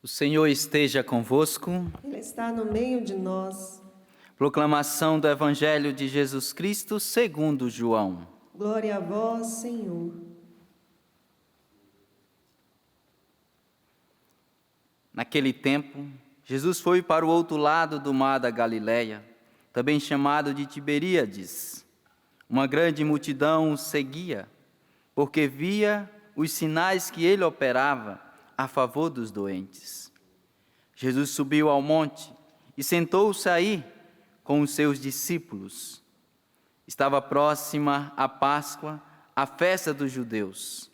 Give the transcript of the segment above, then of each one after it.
O Senhor esteja convosco. Ele está no meio de nós. Proclamação do Evangelho de Jesus Cristo segundo João. Glória a vós, Senhor. Naquele tempo, Jesus foi para o outro lado do mar da Galileia, também chamado de Tiberíades. Uma grande multidão o seguia, porque via os sinais que ele operava a favor dos doentes. Jesus subiu ao monte e sentou-se aí com os seus discípulos. Estava próxima a Páscoa, a festa dos judeus.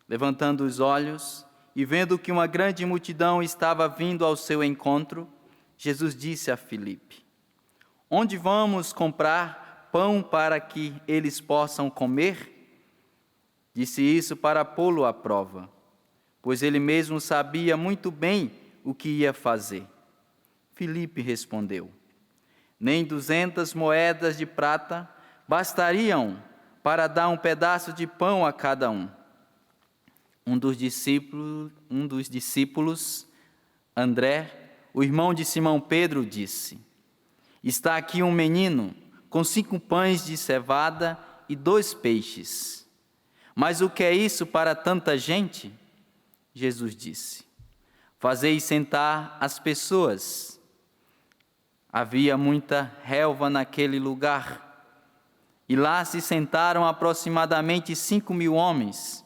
Levantando os olhos e vendo que uma grande multidão estava vindo ao seu encontro, Jesus disse a Filipe: "Onde vamos comprar pão para que eles possam comer?" Disse isso para pô-lo à prova, pois ele mesmo sabia muito bem o que ia fazer. Filipe respondeu: "Nem 200 moedas de prata bastariam para dar um pedaço de pão a cada um." Um dos discípulos, André, o irmão de Simão Pedro, disse: "Está aqui um menino com 5 pães de cevada e 2 peixes. Mas o que é isso para tanta gente?" Jesus disse: "Fazei sentar as pessoas." Havia muita relva naquele lugar, e lá se sentaram aproximadamente 5.000 homens.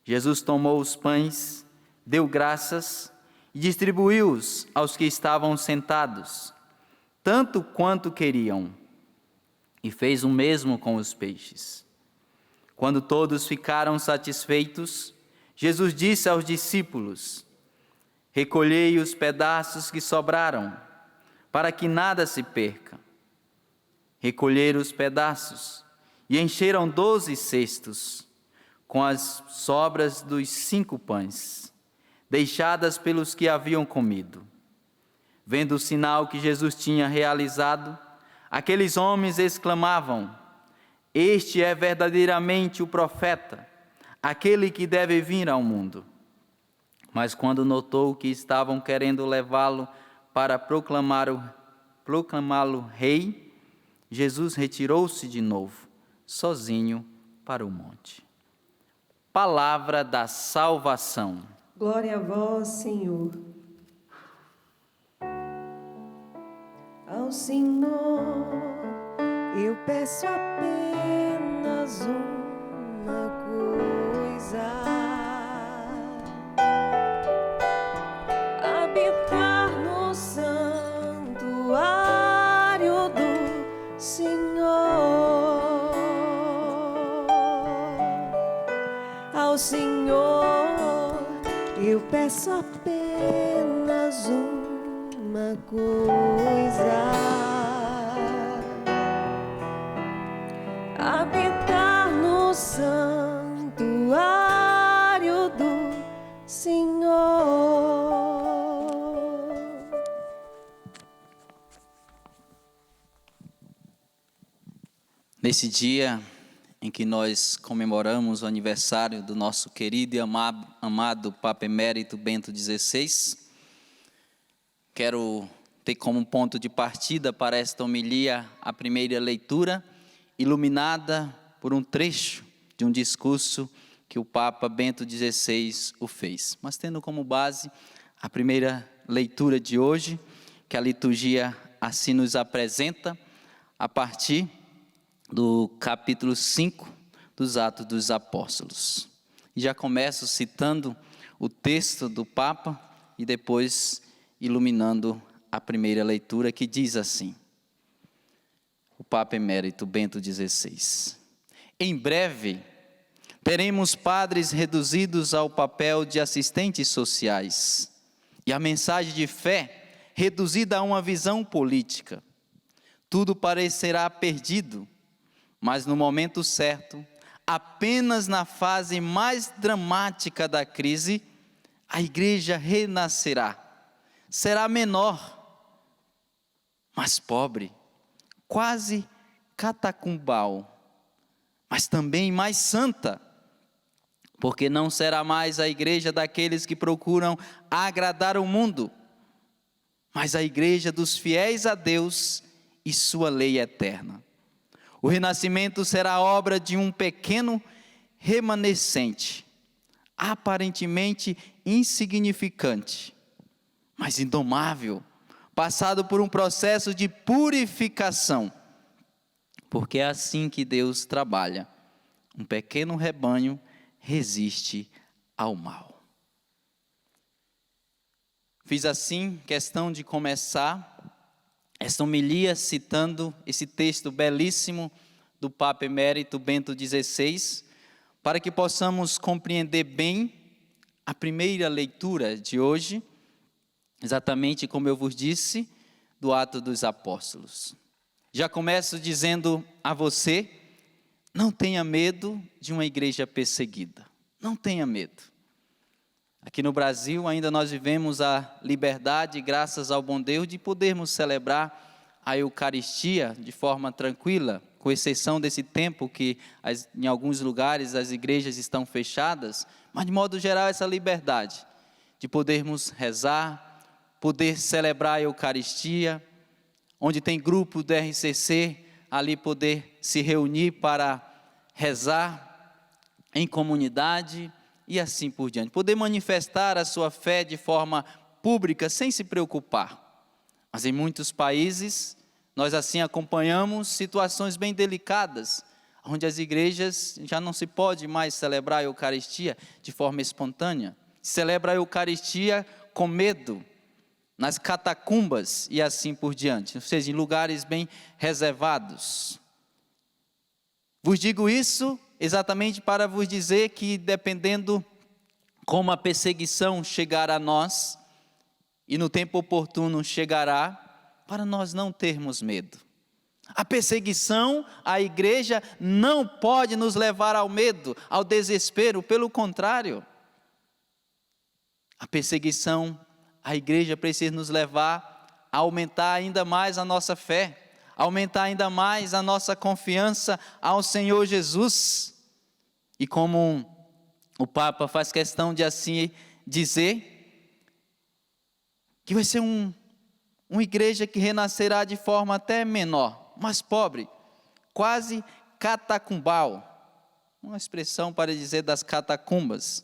Jesus tomou os pães, deu graças e distribuiu-os aos que estavam sentados, tanto quanto queriam, e fez o mesmo com os peixes. Quando todos ficaram satisfeitos, Jesus disse aos discípulos: "Recolhei os pedaços que sobraram, para que nada se perca." Recolheram os pedaços e encheram 12 cestos, com as sobras dos 5 pães, deixadas pelos que haviam comido. Vendo o sinal que Jesus tinha realizado, aqueles homens exclamavam: "Este é verdadeiramente o profeta, aquele que deve vir ao mundo." Mas quando notou que estavam querendo levá-lo para proclamá-lo rei, Jesus retirou-se de novo, sozinho, para o monte. Palavra da salvação. Glória a vós, Senhor. Ao Senhor eu peço apenas uma coisa: habitar no santuário do Senhor. Ao Senhor eu peço apenas uma coisa: habitar no santuário do Senhor. Nesse dia em que nós comemoramos o aniversário do nosso querido e amado Papa Emérito Bento XVI, quero ter como ponto de partida para esta homilia a primeira leitura, iluminada por um trecho de um discurso que o Papa Bento XVI o fez. Mas tendo como base a primeira leitura de hoje, que a liturgia assim nos apresenta, a partir do capítulo 5 dos Atos dos Apóstolos. E já começo citando o texto do Papa e depois iluminando a primeira leitura, que diz assim: o Papa Emérito Bento XVI: "Em breve teremos padres reduzidos ao papel de assistentes sociais e a mensagem de fé reduzida a uma visão política. Tudo parecerá perdido, mas no momento certo, apenas na fase mais dramática da crise, a igreja renascerá. Será menor, mas pobre, quase catacumbal, mas também mais santa. Porque não será mais a igreja daqueles que procuram agradar o mundo, mas a igreja dos fiéis a Deus e sua lei eterna. O renascimento será obra de um pequeno remanescente, aparentemente insignificante, mas indomável, passado por um processo de purificação, porque é assim que Deus trabalha. Um pequeno rebanho resiste ao mal. Fiz assim questão de começar esta homilia citando esse texto belíssimo do Papa Emérito Bento XVI, para que possamos compreender bem a primeira leitura de hoje, exatamente como eu vos disse, do Atos dos Apóstolos. Já começo dizendo a você: não tenha medo de uma igreja perseguida. Não tenha medo. Aqui no Brasil ainda nós vivemos a liberdade, graças ao bom Deus, de podermos celebrar a Eucaristia de forma tranquila, com exceção desse tempo que em alguns lugares as igrejas estão fechadas, mas de modo geral essa liberdade de podermos rezar, poder celebrar a Eucaristia, onde tem grupo do RCC, ali poder se reunir para rezar em comunidade e assim por diante. Poder manifestar a sua fé de forma pública sem se preocupar. Mas em muitos países, nós assim acompanhamos situações bem delicadas, onde as igrejas já não se pode mais celebrar a Eucaristia de forma espontânea. Celebra a Eucaristia com medo, nas catacumbas e assim por diante, ou seja, em lugares bem reservados. Vos digo isso exatamente para vos dizer que, dependendo como a perseguição chegar a nós, e no tempo oportuno chegará, para nós não termos medo. A perseguição à igreja não pode nos levar ao medo, ao desespero, pelo contrário. A perseguição à igreja precisa nos levar a aumentar ainda mais a nossa fé, aumentar ainda mais a nossa confiança ao Senhor Jesus. E como o Papa faz questão de assim dizer, que vai ser uma igreja que renascerá de forma até menor, mais pobre, quase catacumbal, uma expressão para dizer das catacumbas.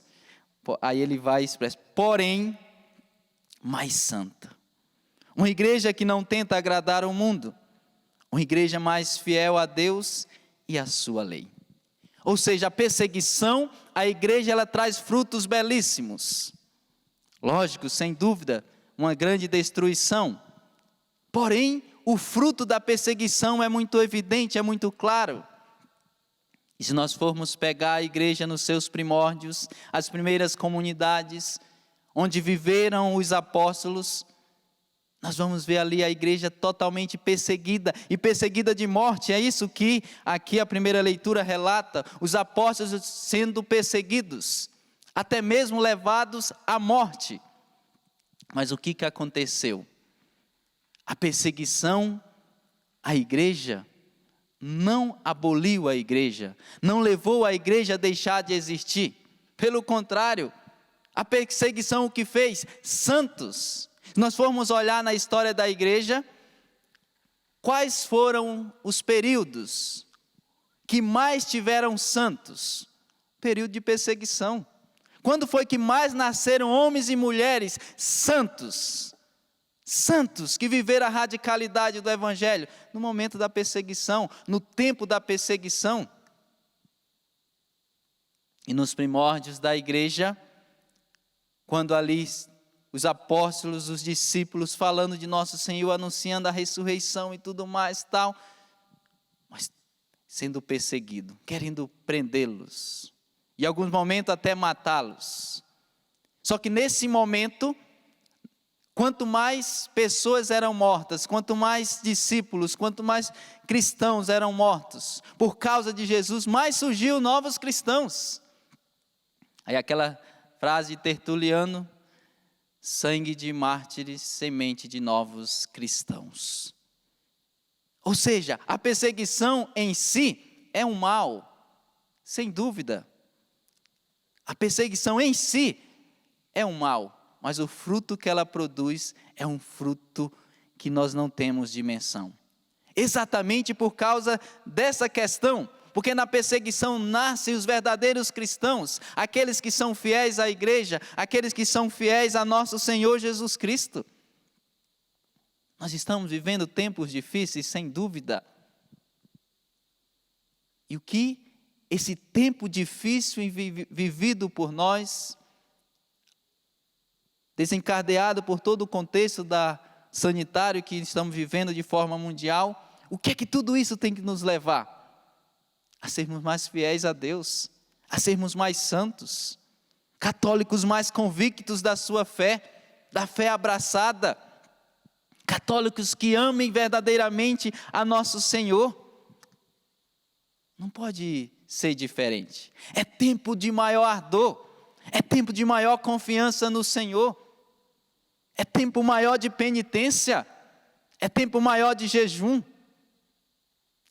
Aí ele vai expressar, porém, mais santa. Uma igreja que não tenta agradar o mundo, uma igreja mais fiel a Deus e a sua lei. Ou seja, a perseguição à igreja, ela traz frutos belíssimos. Lógico, sem dúvida, uma grande destruição. Porém, o fruto da perseguição é muito evidente, é muito claro. E se nós formos pegar a igreja nos seus primórdios, as primeiras comunidades, onde viveram os apóstolos, nós vamos ver ali a igreja totalmente perseguida, e perseguida de morte. É isso que aqui a primeira leitura relata, os apóstolos sendo perseguidos, até mesmo levados à morte. Mas o que aconteceu? A perseguição à igreja não aboliu a igreja, não levou a igreja a deixar de existir. Pelo contrário, a perseguição o que fez? Santos. Se nós formos olhar na história da igreja, quais foram os períodos que mais tiveram santos? Período de perseguição. Quando foi que mais nasceram homens e mulheres santos? Santos que viveram a radicalidade do evangelho no momento da perseguição, no tempo da perseguição. E nos primórdios da igreja, quando ali os apóstolos, os discípulos falando de nosso Senhor, anunciando a ressurreição e tudo mais tal, mas sendo perseguido, querendo prendê-los, e em alguns momentos até matá-los. Só que nesse momento, quanto mais pessoas eram mortas, quanto mais discípulos, quanto mais cristãos eram mortos, por causa de Jesus, mais surgiu novos cristãos. Aí aquela frase de Tertuliano, sangue de mártires, semente de novos cristãos. Ou seja, a perseguição em si é um mal, sem dúvida. A perseguição em si é um mal, mas o fruto que ela produz é um fruto que nós não temos dimensão. Exatamente por causa dessa questão, porque na perseguição nascem os verdadeiros cristãos, aqueles que são fiéis à igreja, aqueles que são fiéis a nosso Senhor Jesus Cristo. Nós estamos vivendo tempos difíceis, sem dúvida. E o que esse tempo difícil vivido por nós, desencadeado por todo o contexto sanitário que estamos vivendo de forma mundial, o que é que tudo isso tem que nos levar? A sermos mais fiéis a Deus, a sermos mais santos, católicos mais convictos da sua fé, da fé abraçada, católicos que amem verdadeiramente a nosso Senhor. Não pode ser diferente. É tempo de maior ardor, é tempo de maior confiança no Senhor, é tempo maior de penitência, é tempo maior de jejum,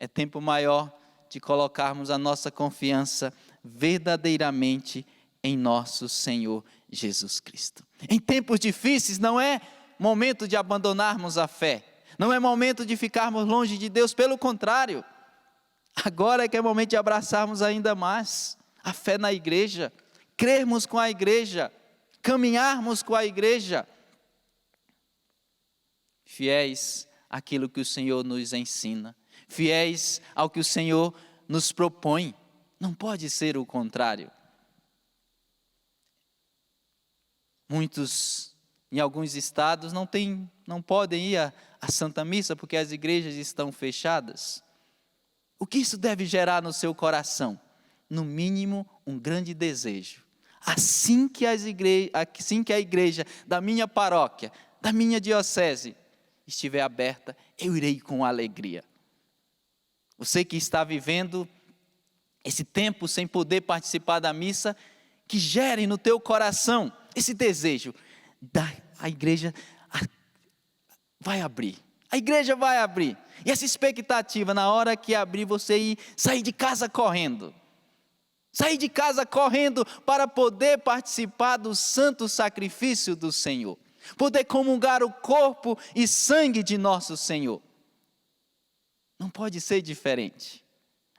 é tempo maior de colocarmos a nossa confiança verdadeiramente em nosso Senhor Jesus Cristo. Em tempos difíceis não é momento de abandonarmos a fé, não é momento de ficarmos longe de Deus, pelo contrário, agora é que é momento de abraçarmos ainda mais a fé na igreja, crermos com a igreja, caminharmos com a igreja, fiéis àquilo que o Senhor nos ensina, fiéis ao que o Senhor nos propõe. Não pode ser o contrário. Muitos, em alguns estados, não podem ir à Santa Missa porque as igrejas estão fechadas. O que isso deve gerar no seu coração? No mínimo, um grande desejo. Assim que a igreja da minha paróquia, da minha diocese, estiver aberta, eu irei com alegria. Você que está vivendo esse tempo sem poder participar da missa, que gere no teu coração esse desejo. A igreja vai abrir. A igreja vai abrir. E essa expectativa, na hora que abrir, você sair de casa correndo. Sair de casa correndo para poder participar do santo sacrifício do Senhor. Poder comungar o corpo e sangue de nosso Senhor. Não pode ser diferente.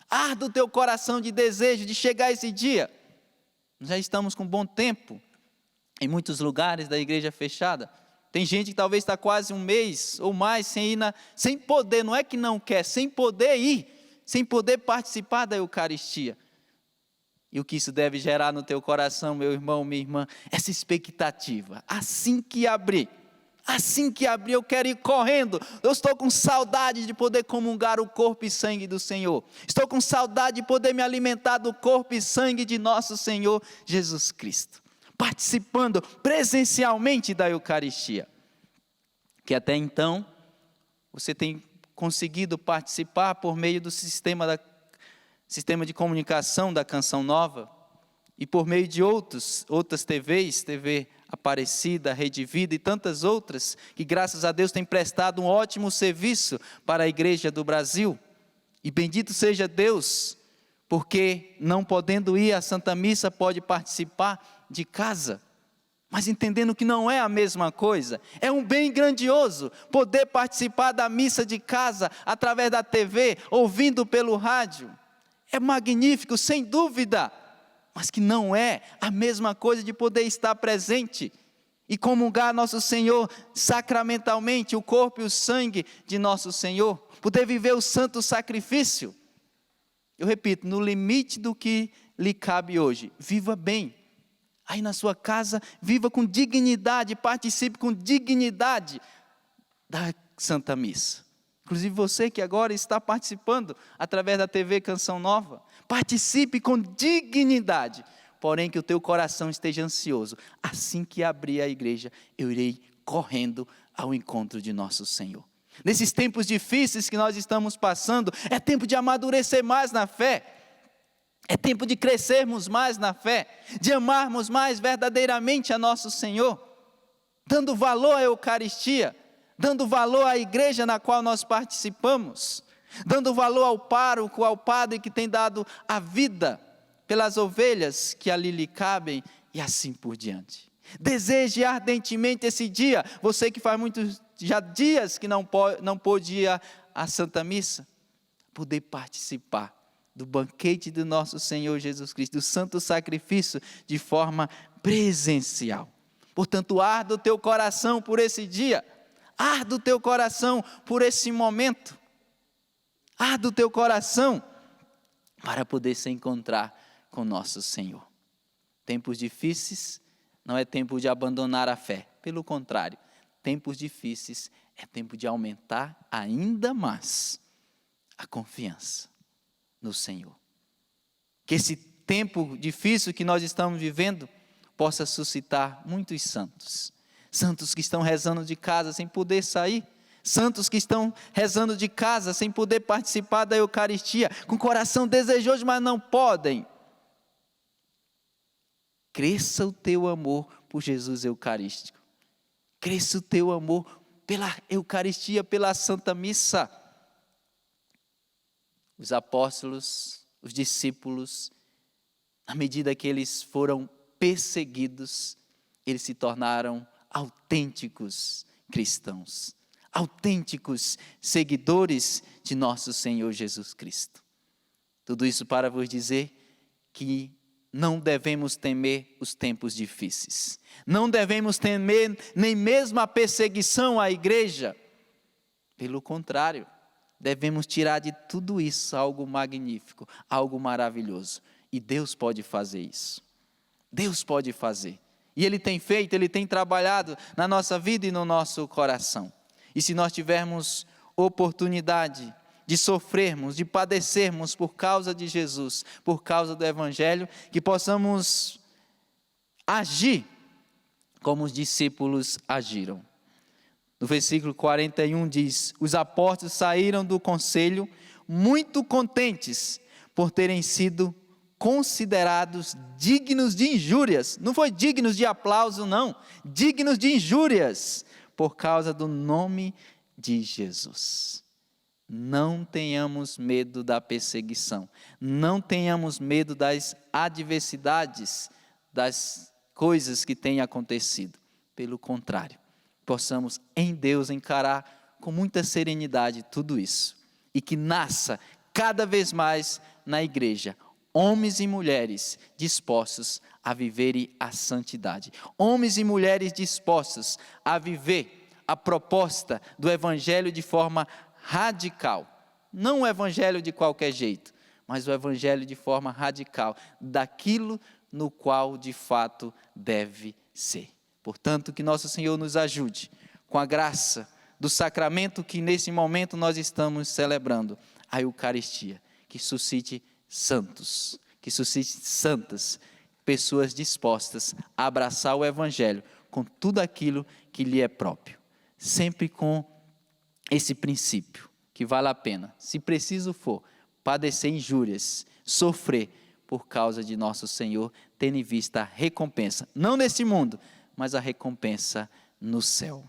Arda o teu coração de desejo de chegar esse dia. Já estamos com bom tempo. Em muitos lugares da igreja fechada. Tem gente que talvez está quase um mês ou mais sem poder, não é que não quer, sem poder ir, sem poder participar da Eucaristia. E o que isso deve gerar no teu coração, meu irmão, minha irmã, essa expectativa. Assim que abrir, eu quero ir correndo. Eu estou com saudade de poder comungar o corpo e sangue do Senhor. Estou com saudade de poder me alimentar do corpo e sangue de nosso Senhor Jesus Cristo. Participando presencialmente da Eucaristia. Que até então, você tem conseguido participar por meio do sistema de comunicação da Canção Nova e por meio de outras TVs, TV Aparecida, Rede Vida e tantas outras, que graças a Deus têm prestado um ótimo serviço para a Igreja do Brasil. E bendito seja Deus, porque não podendo ir à Santa Missa, pode participar de casa. Mas entendendo que não é a mesma coisa, é um bem grandioso poder participar da missa de casa, através da TV, ouvindo pelo rádio. É magnífico, sem dúvida, mas que não é a mesma coisa de poder estar presente e comungar nosso Senhor sacramentalmente, o corpo e o sangue de nosso Senhor, poder viver o santo sacrifício. Eu repito, no limite do que lhe cabe hoje, viva bem. Aí na sua casa, viva com dignidade, participe com dignidade da Santa Missa. Inclusive você que agora está participando através da TV Canção Nova, participe com dignidade, porém que o teu coração esteja ansioso. Assim que abrir a igreja, eu irei correndo ao encontro de nosso Senhor. Nesses tempos difíceis que nós estamos passando, é tempo de amadurecer mais na fé. É tempo de crescermos mais na fé, de amarmos mais verdadeiramente a nosso Senhor, dando valor à Eucaristia, dando valor à igreja na qual nós participamos, dando valor ao pároco, ao padre que tem dado a vida pelas ovelhas que ali lhe cabem e assim por diante. Deseje ardentemente esse dia, você que faz muitos já dias que não pôde ir à Santa Missa, poder participar do banquete do nosso Senhor Jesus Cristo, do santo sacrifício de forma presencial. Portanto, arda o teu coração por esse dia, arda o teu coração por esse momento, arda o teu coração para poder se encontrar com nosso Senhor. Tempos difíceis não é tempo de abandonar a fé, pelo contrário, tempos difíceis é tempo de aumentar ainda mais a confiança no Senhor. Que esse tempo difícil que nós estamos vivendo possa suscitar muitos santos. Santos que estão rezando de casa sem poder sair. Santos que estão rezando de casa sem poder participar da Eucaristia, com coração desejoso, mas não podem. Cresça o teu amor por Jesus Eucarístico. Cresça o teu amor pela Eucaristia, pela Santa Missa. Os apóstolos, os discípulos, à medida que eles foram perseguidos, eles se tornaram autênticos cristãos, autênticos seguidores de nosso Senhor Jesus Cristo. Tudo isso para vos dizer que não devemos temer os tempos difíceis. Não devemos temer nem mesmo a perseguição à igreja. Pelo contrário, devemos tirar de tudo isso algo magnífico, algo maravilhoso. E Deus pode fazer isso. Deus pode fazer. E Ele tem feito, Ele tem trabalhado na nossa vida e no nosso coração. E se nós tivermos oportunidade de sofrermos, de padecermos por causa de Jesus, por causa do Evangelho, que possamos agir como os discípulos agiram. No versículo 41 diz: os apóstolos saíram do conselho muito contentes por terem sido considerados dignos de injúrias. Não foi dignos de aplauso, não. Dignos de injúrias por causa do nome de Jesus. Não tenhamos medo da perseguição. Não tenhamos medo das adversidades, das coisas que têm acontecido. Pelo contrário, possamos em Deus encarar com muita serenidade tudo isso. E que nasça cada vez mais na igreja homens e mulheres dispostos a viverem a santidade. Homens e mulheres dispostos a viver a proposta do Evangelho de forma radical. Não o Evangelho de qualquer jeito, mas o Evangelho de forma radical, daquilo no qual de fato deve ser. Portanto, que nosso Senhor nos ajude, com a graça do sacramento que nesse momento nós estamos celebrando, a Eucaristia, que suscite santos, que suscite santas, pessoas dispostas a abraçar o Evangelho com tudo aquilo que lhe é próprio. Sempre com esse princípio, que vale a pena, se preciso for, padecer injúrias, sofrer por causa de nosso Senhor, tendo em vista a recompensa, não nesse mundo, mas a recompensa no céu.